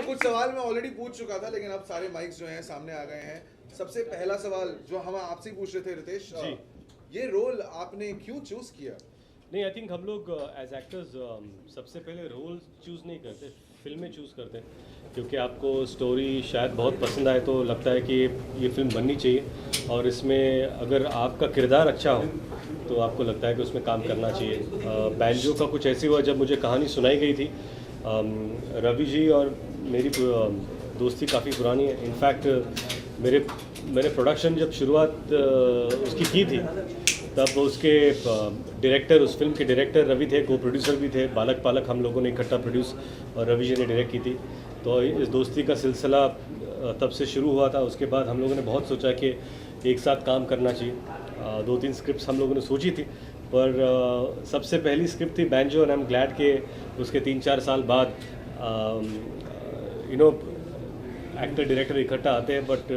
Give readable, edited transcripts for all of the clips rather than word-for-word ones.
कुछ सवाल मैं ऑलरेडी पूछ चुका था, लेकिन अब सारे माइक्स जो हैं सामने आ गए हैं। सबसे पहला सवाल जो हम आपसे ही पूछ रहे थे रितेश, ये रोल आपने क्यों चूज किया? नहीं, आई थिंक हम लोग एज एक्टर्स सबसे पहले रोल चूज़ नहीं करते, फिल्में चूज़ करते हैं, क्योंकि आपको स्टोरी शायद बहुत पसंद आए तो लगता है कि ये फिल्म बननी चाहिए, और इसमें अगर आपका किरदार अच्छा हो तो आपको लगता है कि उसमें काम करना चाहिए। बैंजो का कुछ ऐसे हुआ जब मुझे कहानी सुनाई गई थी। रवि जी और मेरी दोस्ती काफ़ी पुरानी है। इनफैक्ट मैंने प्रोडक्शन जब शुरुआत उसकी की थी तब उसके डायरेक्टर, उस फिल्म के डायरेक्टर रवि थे, को प्रोड्यूसर भी थे। बालक पालक हम लोगों ने इकट्ठा प्रोड्यूस और रवि जी ने डायरेक्ट की थी। तो इस दोस्ती का सिलसिला तब से शुरू हुआ था। उसके बाद हम लोगों ने बहुत सोचा कि एक साथ काम करना चाहिए। 2-3 स्क्रिप्ट्स हम लोगों ने सोची थी, पर सबसे पहली स्क्रिप्ट थी banjo, and I am glad के उसके 3-4 साल बाद एक्टर डायरेक्टर इकट्ठा आते हैं, बट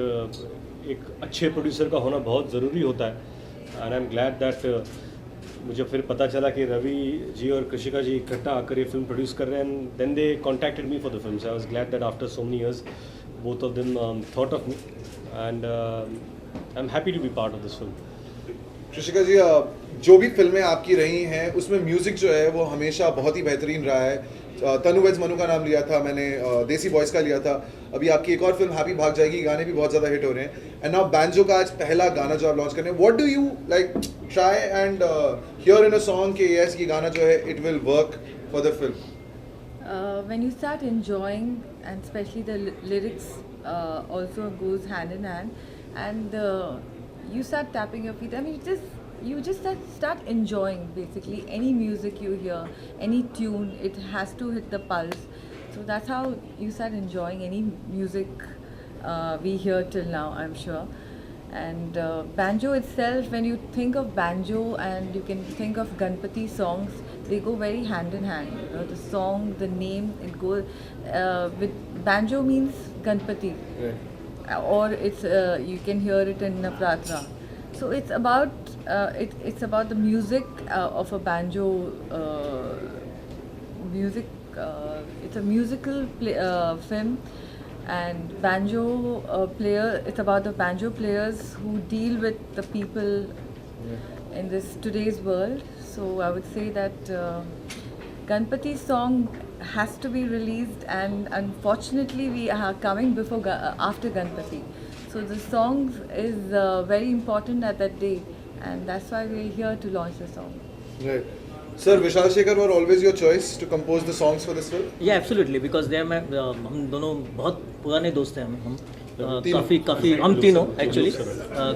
एक अच्छे प्रोड्यूसर का होना बहुत ज़रूरी होता है। And I am glad that मुझे फिर पता चला कि रवि जी और कृषिका जी इकट्ठा आकर ये फिल्म प्रोड्यूस कर रहे हैं, and then they contacted me for the film. I was glad that after so many years both of them thought of me, and I'm happy to be part of this film. कृषिका जी, जो भी फिल्में आपकी रही हैं उसमें music जो है वो हमेशा बहुत ही बेहतरीन रहा है। तनु वेज मनु का नाम लिया था मैंने, देसी बॉयज़ का लिया था, अभी आपकी एक और फिल्म हैप्पी भाग जाएगी, गाने भी बहुत ज़्यादा हिट हो रहे हैं। एंड नाउ बैंजो का आज पहला गाना जो आप लॉन्च कर रहे हैं, what do you like try and here in a song कि यस ये गाना जो है it will work for the film? When you start enjoying, and especially the lyrics also goes hand in hand, and you start tapping your feet. I mean, you just start enjoying basically any music you hear, any tune. It has to hit the pulse. So that's how you start enjoying any music we hear till now, I'm sure. And banjo itself, when you think of banjo and you can think of Ganpati songs, they go very hand in hand. You know, the song, the name, it goes with banjo means Ganpati, or it's you can hear it in Navratra. So it's about it's about the music of a banjo music. It's a musical film. And banjo it's about the banjo players who deal with the people in this today's world. So I would say that Ganpati's song has to be released, and unfortunately we are coming after Ganpati. So the song is very important at that day, and that's why we are here to launch the song. Right. Sir, Vishal Shekhar were always your choice to compose the songs for this film? Yeah, absolutely, because they are हम दोनों बहुत पुराने दोस्त हैं। हम काफ़ी हम तीनों एक्चुअली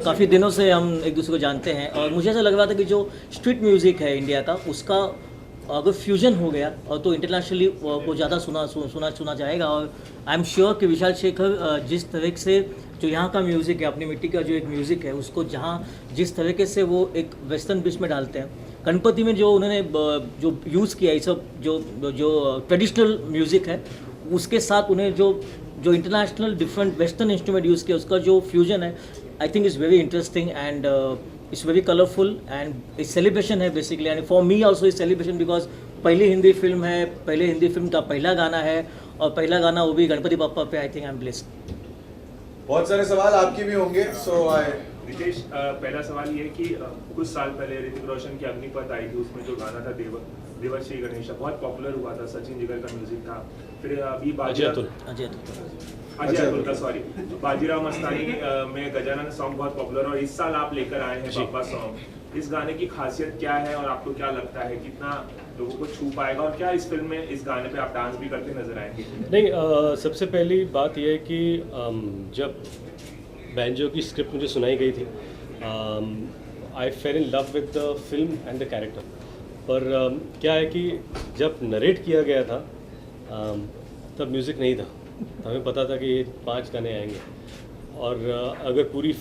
काफ़ी दिनों से हम एक दूसरे को जानते हैं, और मुझे ऐसा लग रहा था कि जो स्ट्रीट म्यूज़िक है इंडिया का, उसका अगर फ्यूजन हो गया और तो इंटरनेशनली वो ज़्यादा सुना जाएगा। और आई एम श्योर कि विशाल शेखर जिस तरह से जो यहाँ का म्यूज़िक है, अपनी मिट्टी का जो एक म्यूज़िक है, उसको जहाँ जिस तरीके से वो एक वेस्टर्न बीच में डालते हैं, गणपति में जो उन्होंने जो यूज़ किया, ये सब जो ट्रेडिशनल म्यूज़िक है, उसके साथ उन्हें जो international different western instrument use किया, उसका जो फ्यूजन है, I think is very interesting and it's very colourful and इस सेलिब्रेशन है basically. And for me also is celebration, because पहली हिंदी फिल्म का पहला गाना है, और पहला गाना वो भी गणपति बाप्पा पे। आई थिंक आई एम ब्लेस्ड। बहुत सारे सवाल आपके भी होंगे, सो रितेश, पहला सवाल ये है कि कुछ साल पहले ऋतिक रोशन की अग्निपथ आई थी, उसमें जो गाना था देवर्षि गणेशा बहुत पॉपुलर हुआ था, सचिन जिगर का म्यूजिक था। फिर अभी अजय अतुल का सॉरी बाजीराव मस्तानी में गजानन सॉन्ग बहुत पॉपुलर, और इस साल आप लेकर आए हैं पापा सॉन्ग। इस गाने की खासियत क्या है और आपको क्या लगता है कितना लोगों को छू पाएगा, और क्या इस फिल्म में इस गाने पे आप डांस भी करते नजर आएंगे? नहीं, सबसे पहली बात यह है कि जब बैंजो की स्क्रिप्ट मुझे सुनाई गई थी, I fell in love with the film and the character. पर क्या है कि जब नरेट किया गया था तब म्यूज़िक नहीं था, हमें पता था कि ये 5 गाने आएंगे, और अगर पूरी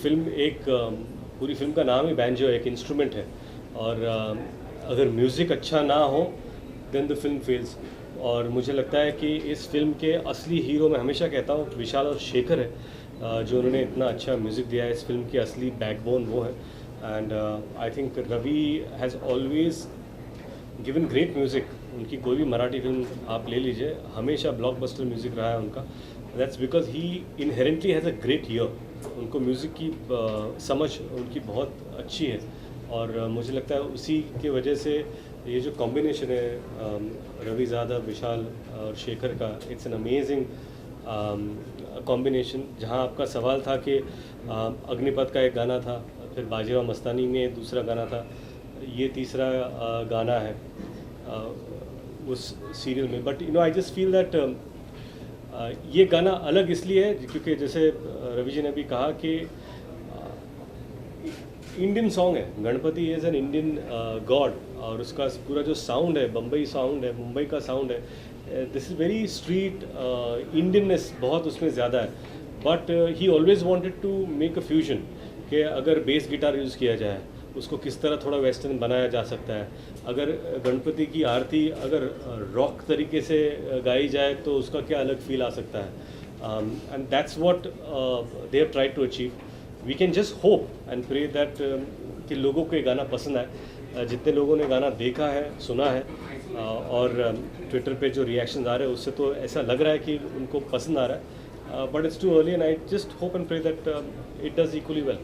फिल्म का नाम ही बैंजो एक इंस्ट्रूमेंट है, और अगर म्यूज़िक अच्छा ना हो देन द फिल्म फेल्स। और मुझे लगता है कि इस फिल्म के असली हीरो, मैं हमेशा कहता हूँ, विशाल और शेखर है, जो उन्होंने इतना अच्छा म्यूज़िक दिया है। इस फिल्म की असली बैकबोन वो है, and I think Ravi has always given great music उनकी कोई भी मराठी फिल्म आप ले लीजिए, हमेशा ब्लॉकबस्टर म्यूज़िक रहा है उनका। That's because he inherently has a great year. उनको म्यूज़िक की समझ उनकी बहुत अच्छी है, और मुझे लगता है उसी की वजह से ये जो कॉम्बिनेशन है रवि ज़ादा, विशाल और शेखर का, इट्स एन अमेजिंग कॉम्बिनेशन। जहाँ आपका सवाल था कि अग्निपथ का एक गाना था, फिर बाजीराव मस्तानी में दूसरा गाना था, ये तीसरा गाना है उस सीरियल में। But you know I just feel that ये गाना अलग इसलिए है क्योंकि जैसे रवि जी ने भी कहा कि इंडियन सॉन्ग है, Ganpati is an Indian God, और उसका पूरा जो साउंड है, बम्बई साउंड है, मुंबई का साउंड है, this is very street, Indianness बहुत उसमें ज़्यादा है। But he always wanted to make a fusion कि अगर बेस गिटार यूज़ किया जाए उसको किस तरह थोड़ा वेस्टर्न बनाया जा सकता है, अगर गणपति की आरती अगर रॉक तरीके से गाई जाए तो उसका क्या अलग फील आ सकता है। And that's what they have tried to achieve. We can just hope and pray that कि लोगों को ये गाना पसंद आए। जितने लोगों ने गाना देखा है, सुना है, और ट्विटर पे जो रिएक्शंस आ रहे हैं उससे तो ऐसा लग रहा है कि उनको पसंद आ रहा है। But it's too early and I just hope and pray that it does equally well.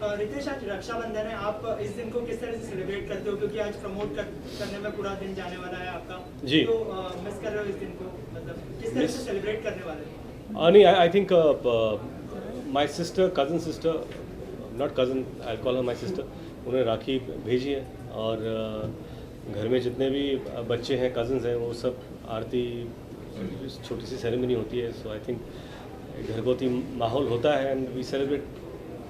Ritesh, आज रक्षाबंधन है, आप इस दिन को किस तरह से सेलिब्रेट करते हो, क्योंकि आज प्रमोट करने में पूरा दिन जाने वाला है आपका जी, तो मिस कर रहे हो इस दिन को, मतलब किस तरह से सेलिब्रेट करने वाले हो? नहीं, I think my sister, cousin sister, not cousin, I call her my sister, उन्हें राखी भेजी है, और घर में जितने भी बच्चे हैं, कज़न्स हैं, वो सब आरती, छोटी सी सेरेमनी होती है। सो आई थिंक घरगोती माहौल होता है and we celebrate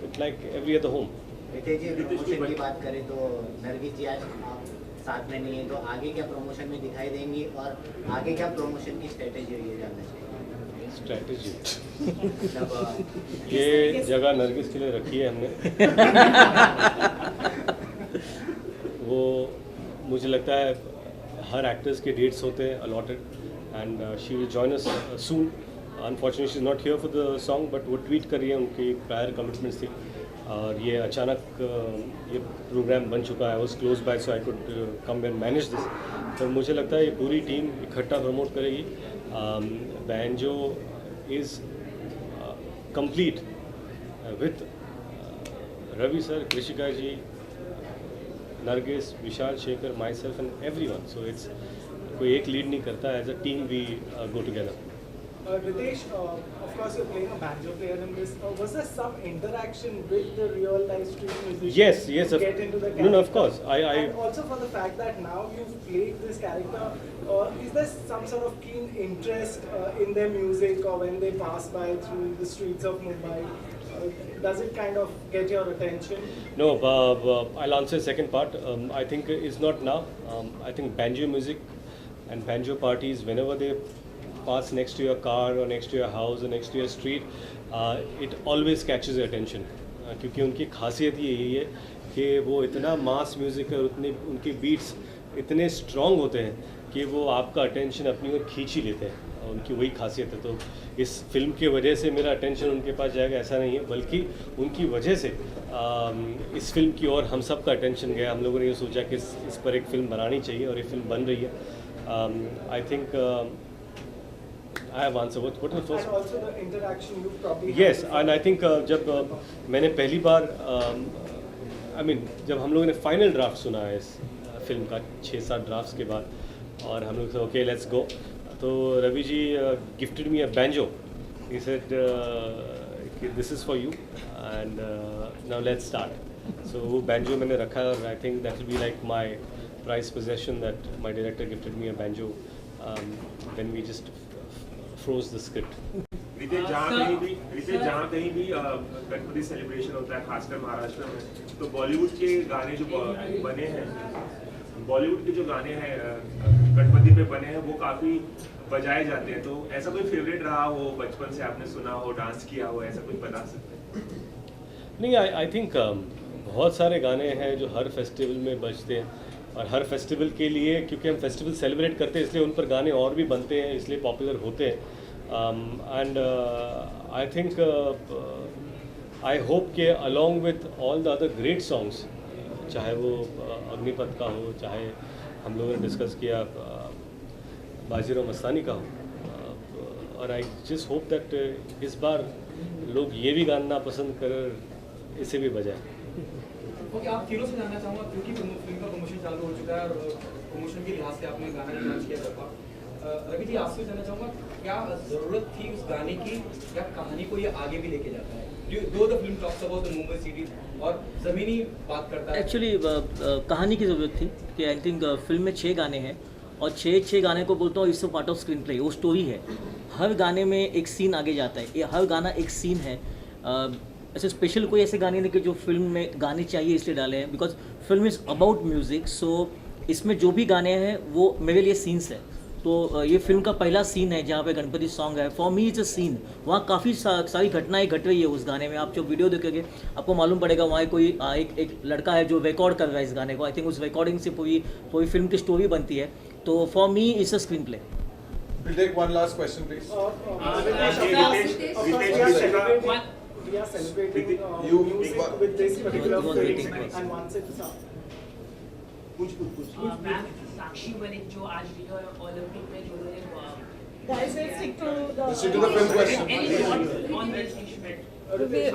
it like every other home. Ritesh ji, promotion की बात करें तो नरगिस जी आज आप साथ में नहीं है, तो आगे क्या प्रमोशन में दिखाई देंगी और आगे क्या प्रमोशन की स्ट्रेटेजी है, ये जानना चाहिए। स्ट्रैटेजी मतलब ये जगह नरगिस के लिए रखी है हमने। वो मुझे लगता है हर एक्टर्स के डेट्स होते हैं allotted, and she will join us soon. Unfortunately she is not here for the song, but वो ट्वीट कर रही है, उनकी प्रायर कमिटमेंट्स थी, और ये अचानक ये प्रोग्राम बन चुका है। I was close by so I could come and manage this. तो मुझे लगता है ये पूरी टीम इकट्ठा प्रमोट करेगी। Banjo is complete with Ravi sir, Krishika ji, Nargis, Vishal, Shekhar, myself and everyone. So it's कोई एक लीड नहीं करता, as a team we go together. Ritesh, of course you're playing a banjo player in this. Was there some interaction with the real life street musicians Yes, to get into the character? no, of course. And also for the fact that now you've played this character, is there some sort of keen interest in their music, or when they pass by through the streets of Mumbai? Does it kind of get your attention? No, I'll answer the second part. I think it's not now. I think banjo music and banjo parties, whenever they pass next to your car or next to your house or next to your street, it always catches your attention. क्योंकि उनकी खासियत ये यही है कि वो इतना मास music है और उतने उनके बीट्स इतने स्ट्रॉन्ग होते हैं कि वो आपका अटेंशन अपनी ओर खींच ही लेते हैं, और उनकी वही खासियत है। तो इस फिल्म की वजह से मेरा अटेंशन उनके पास जाएगा ऐसा नहीं है, बल्कि उनकी वजह से इस फिल्म की ओर हम सब का अटेंशन गया। हम लोगों ने ये सोचा कि इस पर एक फ़िल्म बनानी चाहिए, और ये फिल्म बन रही है। I think I have answered. What was the first? And also the interaction you probably Yes, had. and I think जब मैंने पहली बार जब हम लोगों ने फाइनल ड्राफ्ट सुना है इस फिल्म का 6-7 ड्राफ्ट्स के बाद, और हम लोग से ओके लेट्स गो, तो Ravi ji gifted me a banjo. He said this is for you and now let's start. So वो बैंजो मैंने रखा है, और I think that will be like my prize possession, that my director gifted me a banjo when we just froze the script. Ritesh, जहाँ कहीं भी Ganpati celebration होता है, खासकर महाराष्ट्र में, तो बॉलीवुड के गाने जो बने हैं, बॉलीवुड के जो गाने हैं गणपति पे बने हैं, वो काफ़ी बजाए जाते हैं। तो ऐसा कोई फेवरेट रहा हो, बचपन से आपने सुना हो, डांस किया हो, ऐसा कुछ बता सकते हैं? नहीं, आई थिंक बहुत सारे गाने हैं जो हर फेस्टिवल में बजते हैं, और हर फेस्टिवल के लिए, क्योंकि हम फेस्टिवल सेलिब्रेट करते हैं इसलिए उन पर गाने और भी बनते हैं, इसलिए पॉपुलर होते हैं। And I think I hope के along with all the other great songs, चाहे वो अग्निपथ का हो, चाहे हम लोगों ने डिस्कस किया बाजीराव मस्तानी का हो। और आई जस्ट होप दैट इस बार लोग ये भी गाना पसंद कर इसे भी बजाएं। ओके, आप तीनों से जानना चाहूँगा क्योंकि फिल्म का प्रमोशन चालू हो चुका है और प्रमोशन के लिहाज से आपने गाना भी लॉन्च किया था। रवि जी, आपसे जानना चाहूँगा क्या ज़रूरत थी उस गाने की, या कहानी को ये आगे भी लेके जाता है? दो the film talks about the Mumbai city और ज़मीनी बात करता है। एक्चुअली कहानी की ज़रूरत थी कि आई थिंक फिल्म में 6 गाने हैं और 6 गाने को बोलता हूँ, इससे पार्ट ऑफ स्क्रीन प्ले, वो स्टोरी है। हर गाने में एक सीन आगे जाता है, ये हर गाना एक सीन है। ऐसे स्पेशल कोई ऐसे गाने नहीं कि जो फिल्म में गाने चाहिए इसलिए डाले हैं, because film is about music. So इसमें जो भी गाने हैं वो मेरे लिए सीन्स है। तो ये फिल्म का पहला सीन है जहाँ पे गणपति सॉन्ग है। For me is a scene. वहाँ काफ़ी सारी घटनाएं घट रही है उस गाने में। आप जो वीडियो देखेंगे आपको मालूम पड़ेगा, वहाँ कोई एक लड़का है जो रिकॉर्ड कर रहा है इस गाने को। आई थिंक उस रिकॉर्डिंग से पूरी फिल्म की स्टोरी बनती है। तो for me is a screen play. We'll take one last question, please. We are celebrating You- music with this particular was waiting film, for us. and once it's up. Ma'am Sakshi Malik जो आज Rio Olympic में जो उन्होंने Guys, let's stick to the. Let's stick to the film question. On this issue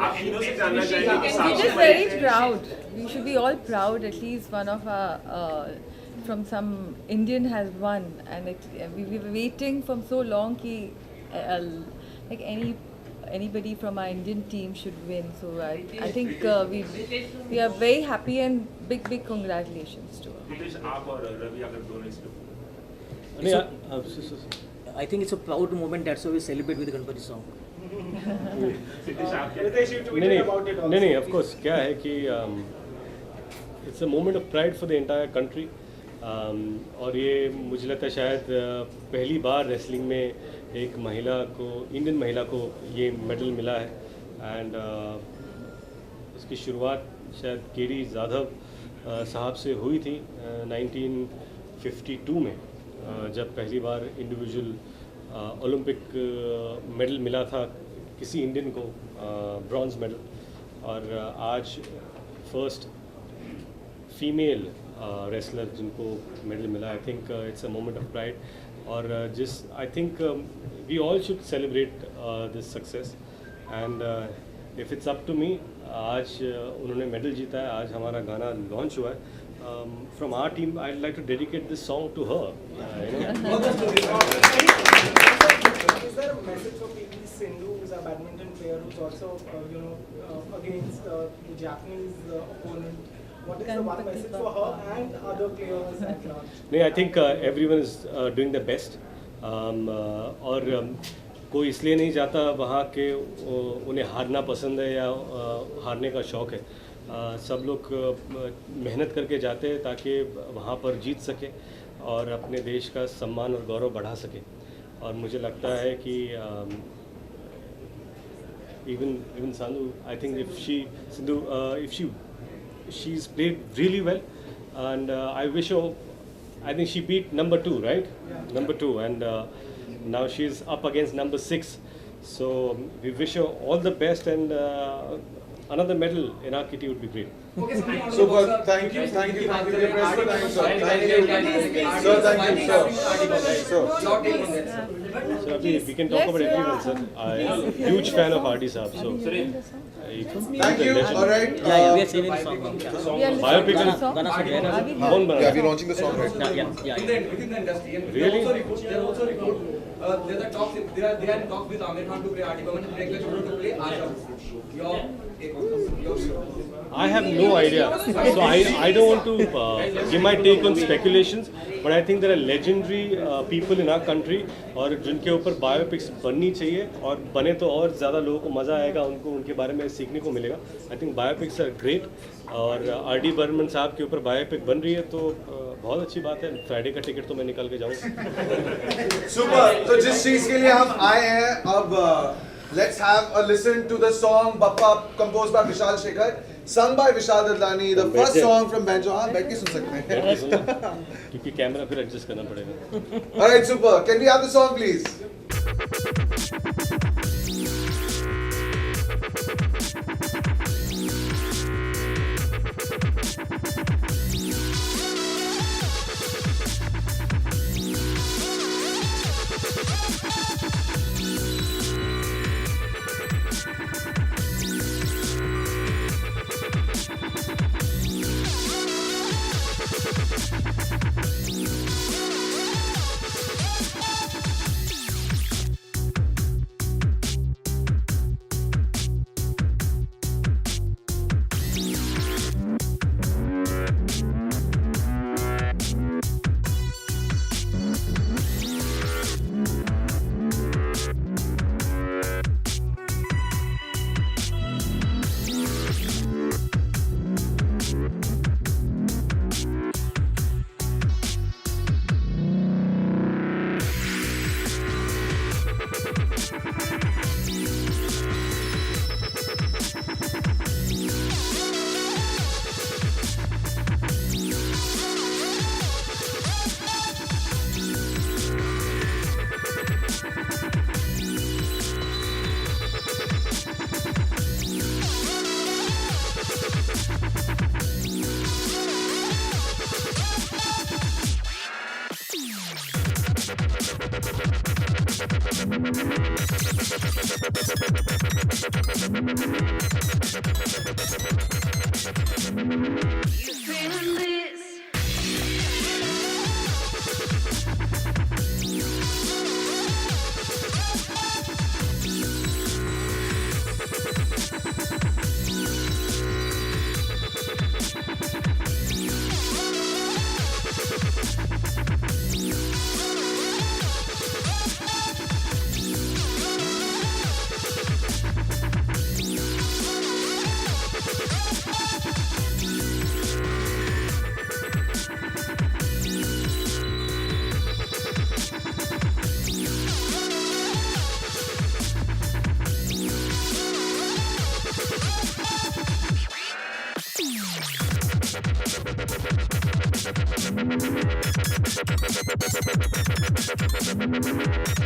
आप तीनों से जानना चाहेंगे कि We're Sakshi just very proud. We should be all proud. At least one of our from some Indian has won, and we were waiting from so long. Like anybody from our Indian team should win. So I think we are very happy and big congratulations to her. Ritesh, आप और रवि अगर दोनों इस I think it's a proud moment. That's why we celebrate with the Ganpati song. Ritesh, आप क्या Ritesh, you tweeted about it also. नहीं of course क्या है कि it's a moment of pride for the entire country. और ये मुझे लगता है शायद पहली बार रेसलिंग में एक इंडियन महिला को ये मेडल मिला है। एंड उसकी शुरुआत शायद केडी जाधव साहब से हुई थी 1952 में, जब पहली बार इंडिविजुअल ओलंपिक मेडल मिला था किसी इंडियन को, ब्रॉन्ज मेडल। और आज फर्स्ट फीमेल रेसलर जिनको मेडल मिला। I think it's a moment of pride. और I think we all should celebrate this success. And if it's up to me, आज उन्होंने मेडल जीता है, आज हमारा गाना लॉन्च हुआ है। From our team, I'd like to dedicate this song to her. Is there a message for PV Sindhu, who's a badminton player, who's also against the Japanese opponent? What is the one message for her and other players at large? नहीं, I think everyone is doing their best. और कोई इसलिए नहीं जाता वहाँ के उन्हें हारना पसंद है या हारने का शौक़ है। सब लोग मेहनत करके जाते हैं ताकि वहाँ पर जीत सके और अपने देश का सम्मान और गौरव बढ़ा सके। और मुझे लगता है कि even Sandhu, I think if she's played really well, and I wish her. I think she beat number 2, right? Yeah. Number 2, and now she's up against number 6. So we wish her all the best, and another medal in our kitty would be great. Super. Thank you. Thank you. Thank you for your press for time, sir. Thank you. Sir, thank you, sir. So we can talk about everyone, sir. I'm a huge fan of R.D. Saab. So Thank you. All right. Yeah, we are saving the song now. Yeah. We are listening Biopic to the is- song. Gana song है ना? Are we- कौन बना? Yeah, we're launching the song right now. Yeah. within the industry, and Really? there are also reports. There are talks. They are in talks with Amir Khan to play R.D. Burman, and Priyanka Chopra to play Asha. Your I have no idea. So I don't want to give my take on speculations, but I think there are legendary people in our country और जिनके ऊपर biopics बननी चाहिए, और बने तो और ज़्यादा लोगों को मज़ा आएगा, उनको उनके बारे में सीखने को मिलेगा। I think biopics are great, और R.D. बर्मन साहब के ऊपर बायोपिक बन रही है तो बहुत अच्छी बात है। फ्राइडे का टिकट तो मैं निकाल के जाऊँगा। सुपर। तो जिस चीज के लिए हम आए हैं, अब let's have a listen to the song Bappa, composed by Vishal Shekhar, sung by Vishal Dadlani, the first song from Banjo. हाँ, बैठ के सुन सकते हैं क्योंकि कैमरा फिर एडजस्ट करना पड़ेगा। Alright, super. Can we have the song, please? Feeling this. We'll be right back.